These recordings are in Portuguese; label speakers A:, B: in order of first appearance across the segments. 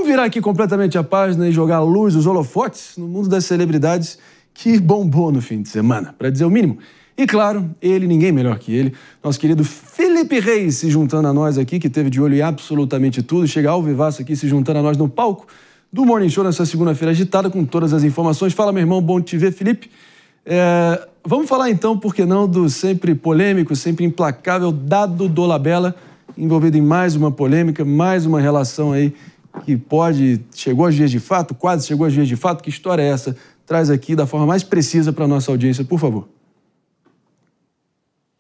A: virar aqui completamente a página e jogar a luz, os holofotes no mundo das celebridades que bombou no fim de semana, para dizer o mínimo. E claro, ele, ninguém melhor que ele, nosso querido Felipe Reis se juntando a nós aqui, que teve de olho em absolutamente tudo, chega ao vivaço aqui se juntando a nós no palco do Morning Show nessa segunda-feira agitada com todas as informações. Fala, meu irmão, bom te ver, Felipe. Vamos falar então, por que não, do sempre polêmico, sempre implacável Dado Dolabella, envolvido em mais uma polêmica, mais uma relação aí que chegou às vias de fato, quase chegou às vias de fato. Que história é essa? Traz aqui da forma mais precisa para a nossa audiência, por favor.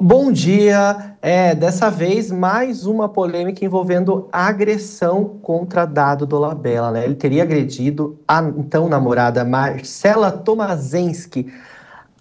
B: Bom dia. Dessa vez, mais uma polêmica envolvendo agressão contra Dado Dolabella, né? Ele teria agredido a então namorada Marcela Tomaszewski.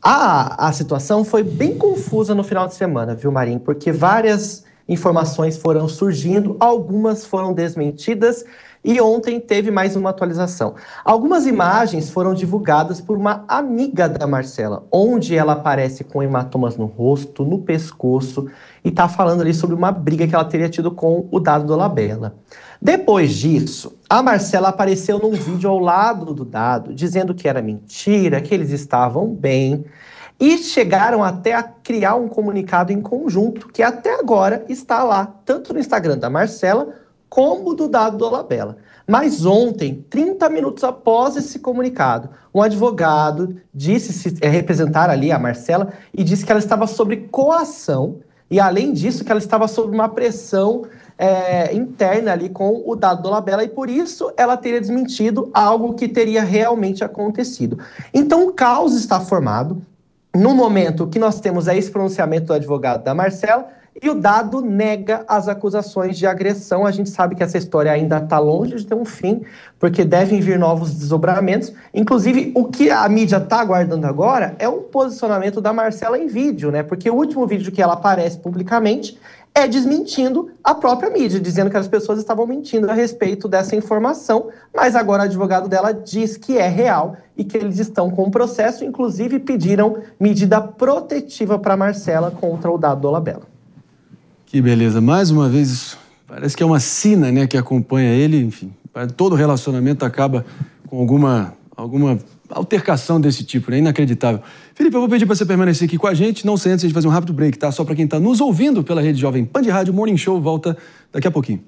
B: A situação foi bem confusa no final de semana, viu, Marinho? Porque várias informações foram surgindo, algumas foram desmentidas e ontem teve mais uma atualização. Algumas imagens foram divulgadas por uma amiga da Marcela, onde ela aparece com hematomas no rosto, no pescoço, e tá falando ali sobre uma briga que ela teria tido com o Dado Dolabella. Depois disso, a Marcela apareceu num vídeo ao lado do Dado, dizendo que era mentira, que eles estavam bem, e chegaram até a criar um comunicado em conjunto, que até agora está lá, tanto no Instagram da Marcela, como do Dado Dolabella. Mas ontem, 30 minutos após esse comunicado, um advogado disse representar ali a Marcela e disse que ela estava sob coação e, além disso, que ela estava sob uma pressão interna ali com o Dado Dolabella e, por isso, ela teria desmentido algo que teria realmente acontecido. Então, o caos está formado. No momento que nós temos esse pronunciamento do advogado da Marcela, e o Dado nega as acusações de agressão. A gente sabe que essa história ainda está longe de ter um fim, porque devem vir novos desdobramentos. Inclusive, o que a mídia está aguardando agora é um posicionamento da Marcela em vídeo, né? Porque o último vídeo que ela aparece publicamente é desmentindo a própria mídia, dizendo que as pessoas estavam mentindo a respeito dessa informação, mas agora o advogado dela diz que é real e que eles estão com o processo, inclusive pediram medida protetiva para Marcela contra o Dado Dolabella.
A: Que beleza. Mais uma vez, isso parece que é uma sina, né, que acompanha ele. Enfim, todo relacionamento acaba com alguma altercação desse tipo, né? Inacreditável. Felipe, eu vou pedir para você permanecer aqui com a gente. Não sei antes de fazer um rápido break, tá? Só para quem está nos ouvindo pela Rede Jovem Pan de Rádio, Morning Show volta daqui a pouquinho.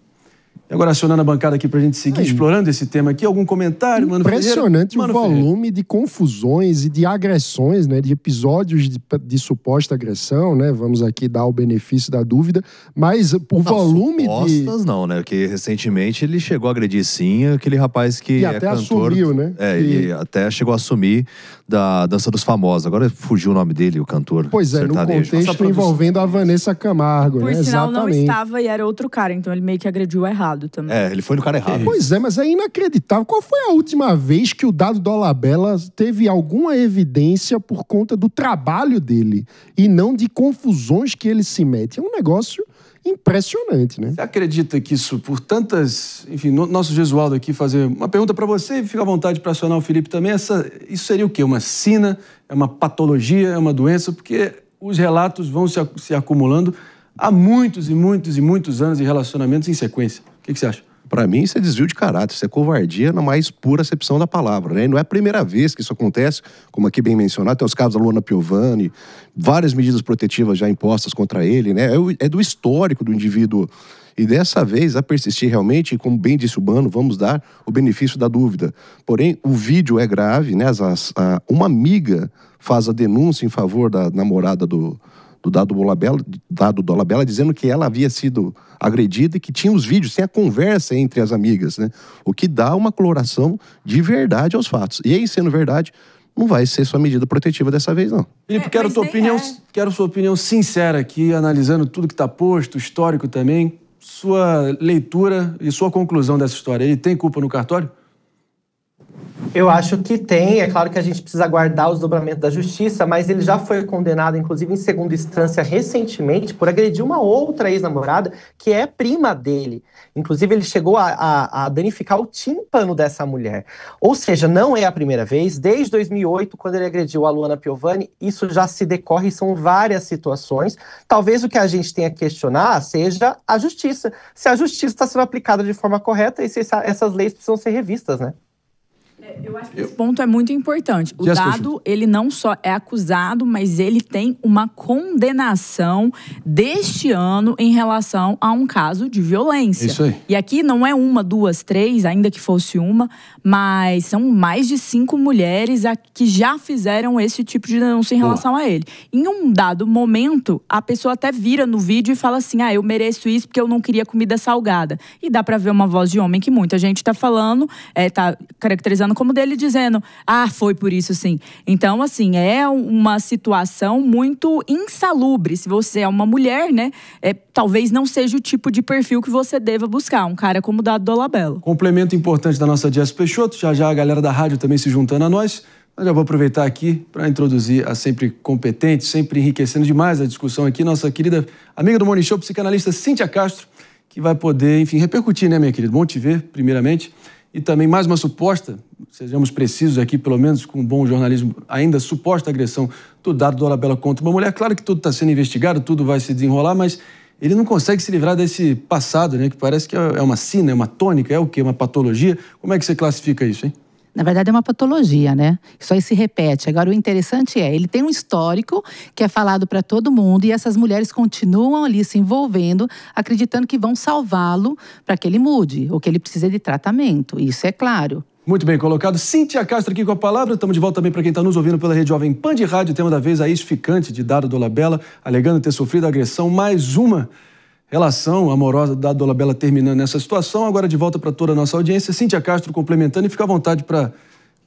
A: E agora acionando a bancada aqui pra gente seguir explorando esse tema aqui. Algum comentário, Mano Ferreira?
C: Impressionante o volume de confusões e de agressões, né? De episódios de suposta agressão, né? Vamos aqui dar o benefício da dúvida. Mas por volume
D: supostas não, né? Porque recentemente ele chegou a agredir sim aquele rapaz que
C: até
D: cantor.
C: Assumiu, né?
D: E até chegou a assumir da Dança dos Famosos. Agora fugiu o nome dele, o cantor.
C: Pois é,
D: sertanejo.
C: no contexto envolvendo a Vanessa Camargo,
E: Por
C: né?
E: sinal, não
C: Exatamente.
E: estava e era outro cara, então ele meio que agrediu errado também.
D: Ele foi no cara errado.
C: Pois é, mas é inacreditável. Qual foi a última vez que o Dado Dolabella teve alguma evidência por conta do trabalho dele e não de confusões que ele se mete? É um negócio impressionante, né?
A: Você acredita que isso, por tantas... Enfim, nosso Gesualdo aqui fazer uma pergunta para você, e fica à vontade para acionar o Felipe também. Isso seria o quê? Uma sina? É uma patologia? É uma doença? Porque os relatos vão se acumulando há muitos e muitos e muitos anos de relacionamentos em sequência. O que você acha?
F: Para mim, isso é desvio de caráter, isso é covardia na mais pura acepção da palavra, né? E não é a primeira vez que isso acontece, como aqui bem mencionado, tem os casos da Luana Piovani, várias medidas protetivas já impostas contra ele, né? É do histórico do indivíduo. E dessa vez, a persistir realmente, como bem disse o Bano, vamos dar o benefício da dúvida. Porém, o vídeo é grave, né? Uma amiga faz a denúncia em favor da namorada do Dado Dolabella, dizendo que ela havia sido agredida e que tinha os vídeos, tem a conversa entre as amigas, né? O que dá uma coloração de verdade aos fatos. E aí, sendo verdade, não vai ser sua medida protetiva dessa vez, não.
A: Felipe, quero sua opinião sincera aqui, analisando tudo que está posto, histórico também. Sua leitura e sua conclusão dessa história. Ele tem culpa no cartório?
B: Eu acho que tem. É claro que a gente precisa aguardar os dobramentos da justiça, mas ele já foi condenado, inclusive, em segunda instância recentemente, por agredir uma outra ex-namorada, que é prima dele. Inclusive, ele chegou a danificar o tímpano dessa mulher. Ou seja, não é a primeira vez. Desde 2008, quando ele agrediu a Luana Piovani, isso já se decorre, são várias situações. Talvez o que a gente tenha que questionar seja a justiça. Se a justiça está sendo aplicada de forma correta e se essas leis precisam ser revistas, né?
E: Eu acho que esse ponto é muito importante. O Dado, ele não só é acusado, mas ele tem uma condenação deste ano em relação a um caso de violência.
A: Isso aí.
E: E aqui não é uma, duas, três, ainda que fosse uma, mas são mais de 5 mulheres que já fizeram esse tipo de denúncia em relação a ele. Em um dado momento, a pessoa até vira no vídeo e fala assim, eu mereço isso porque eu não queria comida salgada. E dá pra ver uma voz de homem que muita gente tá falando, tá caracterizando como dele, dizendo, foi por isso sim. Então, assim, é uma situação muito insalubre. Se você é uma mulher, né, talvez não seja o tipo de perfil que você deva buscar, um cara como o Dado Dolabella.
A: Complemento importante da nossa Jess Peixoto, já a galera da rádio também se juntando a nós. Eu já vou aproveitar aqui para introduzir a sempre competente, sempre enriquecendo demais a discussão aqui, nossa querida amiga do Morning Show, psicanalista Cíntia Castro, que vai poder, enfim, repercutir, né, minha querida? Bom te ver, primeiramente. E também mais uma suposta, sejamos precisos aqui, pelo menos com um bom jornalismo, ainda suposta agressão do Dado Dolabella contra uma mulher. Claro que tudo está sendo investigado, tudo vai se desenrolar, mas ele não consegue se livrar desse passado, né? Que parece que é uma sina, é uma tônica, é o quê? Uma patologia? Como é que você classifica isso, hein?
G: Na verdade, é uma patologia, né? Isso aí se repete. Agora, o interessante ele tem um histórico que é falado para todo mundo e essas mulheres continuam ali se envolvendo, acreditando que vão salvá-lo para que ele mude, ou que ele precise de tratamento. Isso é claro.
A: Muito bem colocado. Cíntia Castro aqui com a palavra. Estamos de volta também para quem está nos ouvindo pela Rede Jovem Pan de Rádio. Tema da vez, a ex-ficante de Dado Dolabella, alegando ter sofrido agressão. Mais uma relação amorosa da Dado Dolabella terminando nessa situação. Agora de volta para toda a nossa audiência. Cíntia Castro complementando e fica à vontade para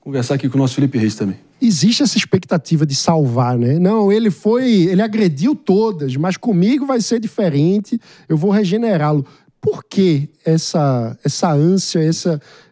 A: conversar aqui com o nosso Felipe Reis também.
C: Existe essa expectativa de salvar, né? Não, ele agrediu todas, mas comigo vai ser diferente, eu vou regenerá-lo. Por que essa ânsia,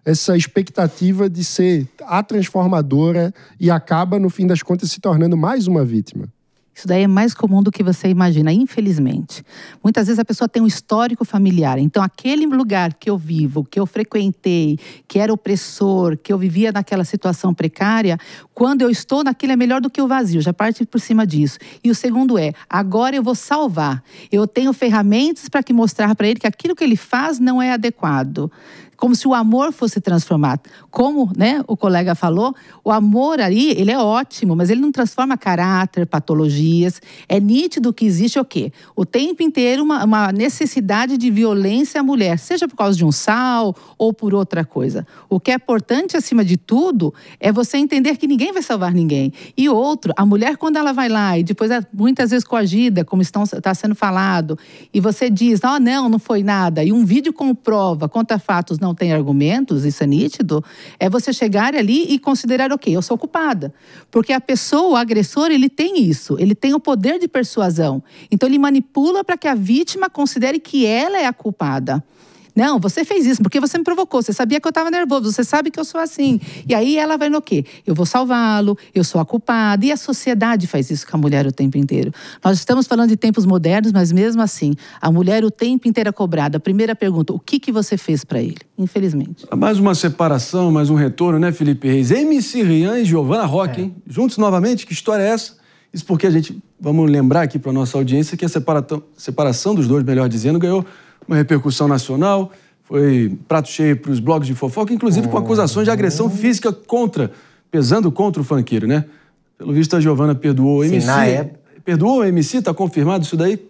C: essa expectativa de ser a transformadora e acaba, no fim das contas, se tornando mais uma vítima?
G: Isso daí é mais comum do que você imagina, infelizmente. Muitas vezes a pessoa tem um histórico familiar. Então, aquele lugar que eu vivo, que eu frequentei, que era opressor, que eu vivia naquela situação precária, quando eu estou naquilo é melhor do que o vazio. Já parte por cima disso. E o segundo agora eu vou salvar. Eu tenho ferramentas para mostrar para ele que aquilo que ele faz não é adequado. Como se o amor fosse transformado. Como, né, o colega falou, o amor ali, ele é ótimo, mas ele não transforma caráter, patologias. É nítido que existe o quê? O tempo inteiro uma necessidade de violência à mulher, seja por causa de um sal ou por outra coisa. O que é importante, acima de tudo, é você entender que ninguém vai salvar ninguém. E outro, a mulher, quando ela vai lá e depois é muitas vezes coagida, como está sendo falado, e você diz, não foi nada, e um vídeo comprova, contra fatos, não tem argumentos, isso é nítido, é você chegar ali e considerar, ok, eu sou culpada. Porque a pessoa, o agressor, ele tem isso, ele tem o poder de persuasão. Então ele manipula para que a vítima considere que ela é a culpada. Não, você fez isso porque você me provocou, você sabia que eu estava nervoso, você sabe que eu sou assim. E aí ela vai no quê? Eu vou salvá-lo, eu sou a culpada. E a sociedade faz isso com a mulher o tempo inteiro. Nós estamos falando de tempos modernos, mas mesmo assim, a mulher o tempo inteiro é cobrada. A primeira pergunta, o que você fez para ele? Infelizmente.
A: Mais uma separação, mais um retorno, né, Felipe Reis? MC Rian e Giovanna Roque, hein? Juntos novamente, que história é essa? Isso porque a gente, vamos lembrar aqui para a nossa audiência que a separação dos dois, melhor dizendo, ganhou uma repercussão nacional, foi prato cheio para os blogs de fofoca, inclusive com acusações de agressão física pesando contra o funkeiro, né? Pelo visto, a Giovanna perdoou o MC. Perdoou o MC? Tá confirmado isso daí?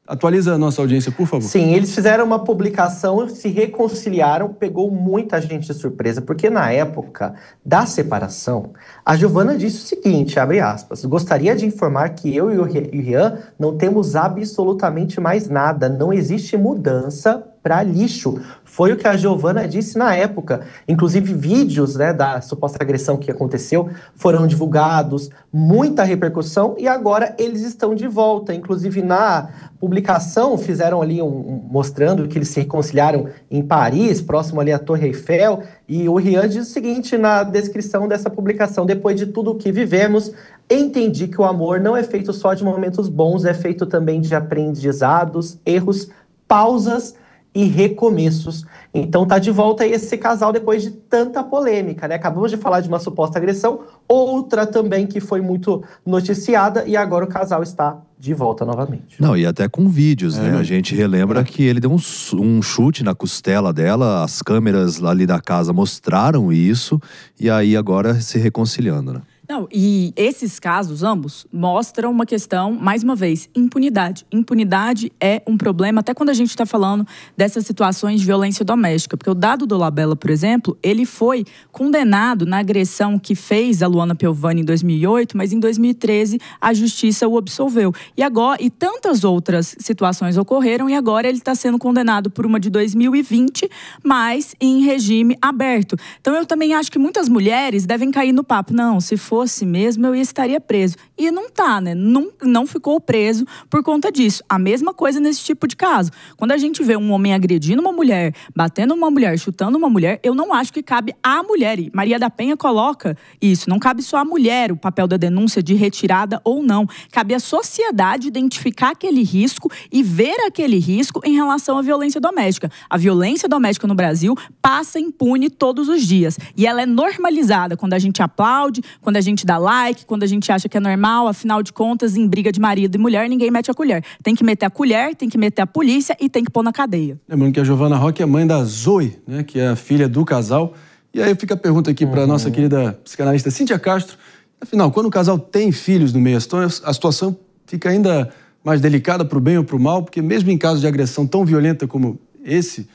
A: Atualiza a nossa audiência, por favor.
B: Sim, eles fizeram uma publicação, se reconciliaram, pegou muita gente de surpresa, porque na época da separação, a Giovanna disse o seguinte, abre aspas, gostaria de informar que eu e o Rian não temos absolutamente mais nada, não existe mudança para lixo. Foi o que a Giovana disse na época. Inclusive, vídeos, né, da suposta agressão que aconteceu foram divulgados, muita repercussão, e agora eles estão de volta. Inclusive, na publicação, fizeram ali mostrando que eles se reconciliaram em Paris, próximo ali à Torre Eiffel, e o Rian diz o seguinte na descrição dessa publicação: depois de tudo o que vivemos, entendi que o amor não é feito só de momentos bons, é feito também de aprendizados, erros, pausas e recomeços. Então tá de volta aí esse casal depois de tanta polêmica, né? Acabamos de falar de uma suposta agressão, outra também que foi muito noticiada, e agora o casal está de volta novamente.
D: Não, e até com vídeos, né? A gente relembra que ele deu um chute na costela dela, as câmeras ali da casa mostraram isso, e aí agora se reconciliando, né?
E: Não, e esses casos, ambos, mostram uma questão, mais uma vez, impunidade. Impunidade é um problema, até quando a gente está falando dessas situações de violência doméstica. Porque o Dado Dolabella, por exemplo, ele foi condenado na agressão que fez a Luana Piovani em 2008, mas em 2013 a justiça o absolveu. E tantas outras situações ocorreram, e agora ele está sendo condenado por uma de 2020, mas em regime aberto. Então eu também acho que muitas mulheres devem cair no papo. Não, se fosse mesmo, eu estaria preso. E não tá, né? Não ficou preso por conta disso. A mesma coisa nesse tipo de caso. Quando a gente vê um homem agredindo uma mulher, batendo uma mulher, chutando uma mulher, eu não acho que cabe à mulher. E Maria da Penha coloca isso. Não cabe só à mulher o papel da denúncia de retirada ou não. Cabe à sociedade identificar aquele risco e ver aquele risco em relação à violência doméstica. A violência doméstica no Brasil passa impune todos os dias. E ela é normalizada quando a gente aplaude, quando a gente dá like, quando a gente acha que é normal. Afinal de contas, em briga de marido e mulher, ninguém mete a colher. Tem que meter a colher, tem que meter a polícia e tem que pôr na cadeia.
A: Lembrando que a Giovana Roque é mãe da Zoe, né, que é a filha do casal. E aí fica a pergunta aqui para nossa querida psicanalista Cíntia Castro. Afinal, quando o casal tem filhos no meio, a situação fica ainda mais delicada para o bem ou para o mal, porque mesmo em casos de agressão tão violenta como esse,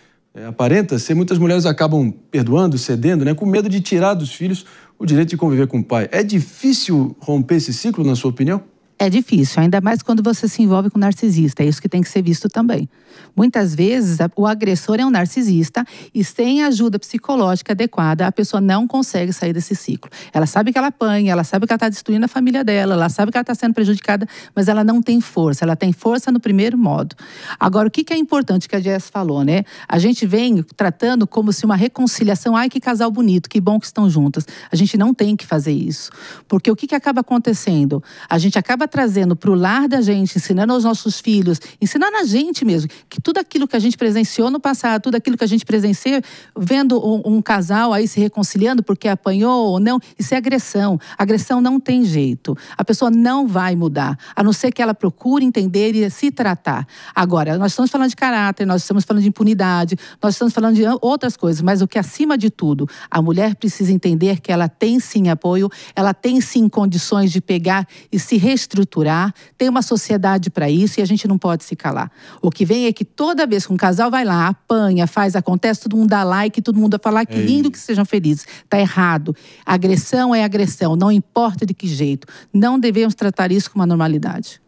A: aparenta ser, muitas mulheres acabam perdoando, cedendo, né, com medo de tirar dos filhos o direito de conviver com o pai. É difícil romper esse ciclo, na sua opinião?
G: É difícil, ainda mais quando você se envolve com um narcisista. É isso que tem que ser visto também. Muitas vezes, o agressor é um narcisista e sem ajuda psicológica adequada, a pessoa não consegue sair desse ciclo. Ela sabe que ela apanha, ela sabe que ela está destruindo a família dela, ela sabe que ela está sendo prejudicada, mas ela não tem força. Ela tem força no primeiro modo. Agora, o que é importante que a Jess falou, né? A gente vem tratando como se uma reconciliação, ai, que casal bonito, que bom que estão juntas. A gente não tem que fazer isso. Porque o que acaba acontecendo? A gente acaba trazendo para o lar da gente, ensinando aos nossos filhos, ensinando a gente mesmo, que tudo aquilo que a gente presenciou no passado, tudo aquilo que a gente presencia, vendo um casal aí se reconciliando porque apanhou ou não, isso é agressão. Agressão não tem jeito. A pessoa não vai mudar, a não ser que ela procure entender e se tratar. Agora, nós estamos falando de caráter, nós estamos falando de impunidade, nós estamos falando de outras coisas, mas o que acima de tudo, a mulher precisa entender que ela tem sim apoio, ela tem sim condições de pegar e se reestruturar, tem uma sociedade para isso e a gente não pode se calar. O que vem é que toda vez que um casal vai lá, apanha, acontece, todo mundo dá like, todo mundo vai falar que lindo que sejam felizes. Tá errado. Agressão é agressão, não importa de que jeito. Não devemos tratar isso com uma normalidade.